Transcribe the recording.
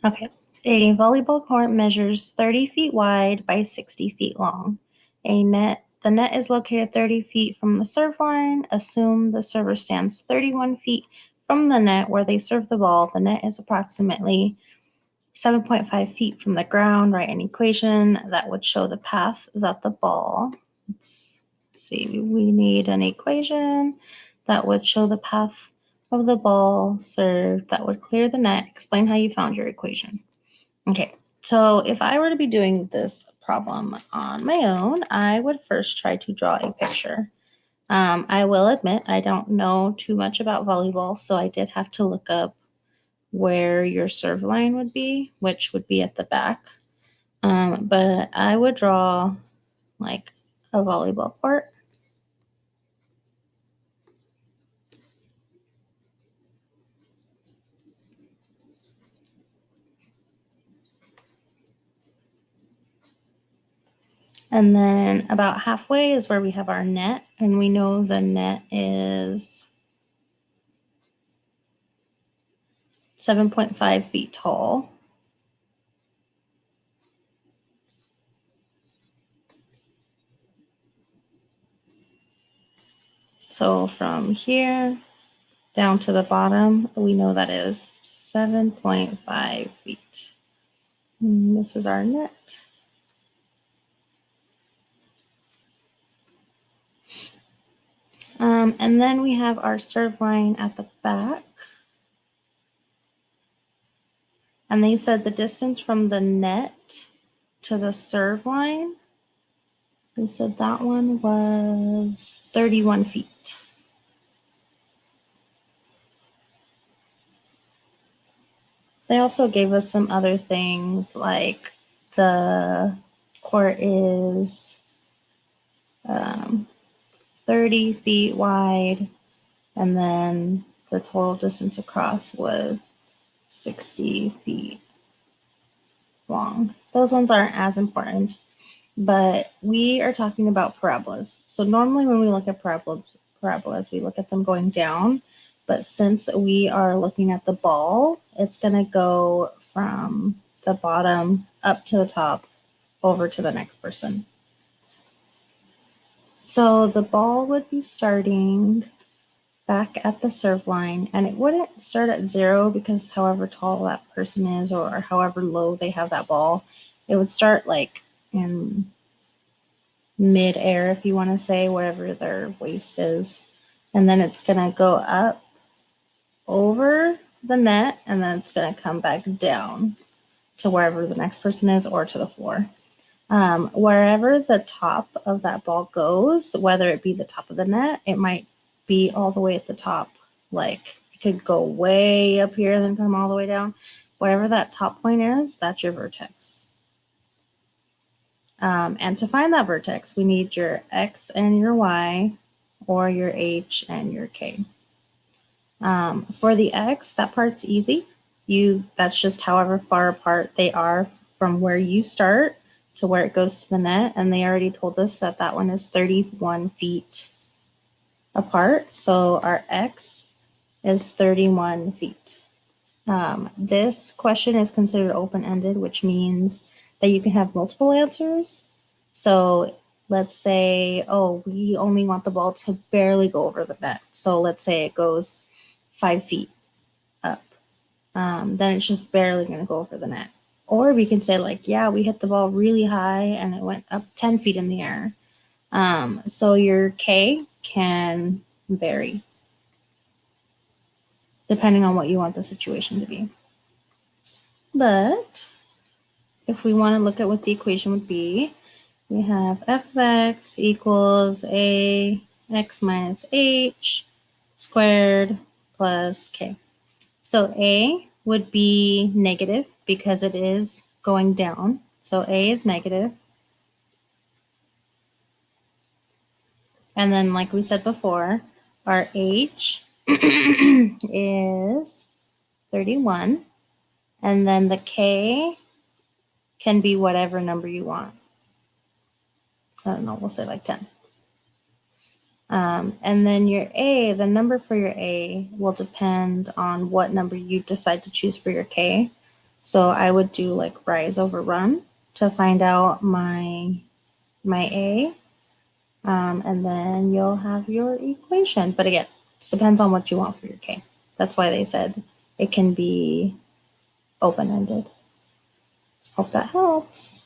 Okay. A volleyball court measures 30 feet wide by 60 feet long. The net is located 30 feet from the serve line. Assume the server stands 31 feet from the net where they serve the ball. The net is approximately 7.5 feet from the ground. Write an equation that would show the path that the ball. Let's see, we need an equation that would show the path of the ball served that would clear the net. Explain how you found your equation. Okay, so if I were to be doing this problem on my own, I would first try to draw a picture. I will admit I don't know too much about volleyball, so I did have to look up where your serve line would be, which would be at the back. But I would draw like a volleyball court. And then about halfway is where we have our net, and we know the net is 7.5 feet tall. So from here down to the bottom, we know that is 7.5 feet. And this is our net. And then we have our serve line at the back. And they said the distance from the net to the serve line, they said that one was 31 feet. They also gave us some other things like the court is 30 feet wide, and then the total distance across was 60 feet long. Those ones aren't as important, but we are talking about parabolas. So normally when we look at parabolas, we look at them going down, but since we are looking at the ball, it's going to go from the bottom up to the top over to the next person. So the ball would be starting back at the serve line, and it wouldn't start at 0 because however tall that person is or however low they have that ball, it would start like in mid-air, if you want to say, wherever their waist is, and then it's going to go up over the net, and then it's going to come back down to wherever the next person is or to the floor. Wherever the top of that ball goes, whether it be the top of the net, it might be all the way at the top. Like it could go way up here and then come all the way down. Whatever that top point is, that's your vertex. And to find that vertex, we need your X and your Y, or your H and your K. For the X, that part's easy. That's just however far apart they are from where you start to where it goes to the net, and they already told us that that one is 31 feet apart. So our X is 31 feet. This question is considered open-ended, which means that you can have multiple answers. So let's say, oh, we only want the ball to barely go over the net. So let's say it goes 5 feet up. Then it's just barely going to go over the net. Or we can say like, yeah, we hit the ball really high and it went up 10 feet in the air. So your K can vary depending on what you want the situation to be. But if we want to look at what the equation would be, we have f of x equals a x minus h squared plus k. So a would be negative because it is going down. So a is negative. And then like we said before, our h is 31. And then the k can be whatever number you want. I don't know, we'll say like 10. And then your A, the number for your A will depend on what number you decide to choose for your K. So I would do like rise over run to find out my A, and then you'll have your equation. But again, it depends on what you want for your K. That's why they said it can be open-ended. Hope that helps.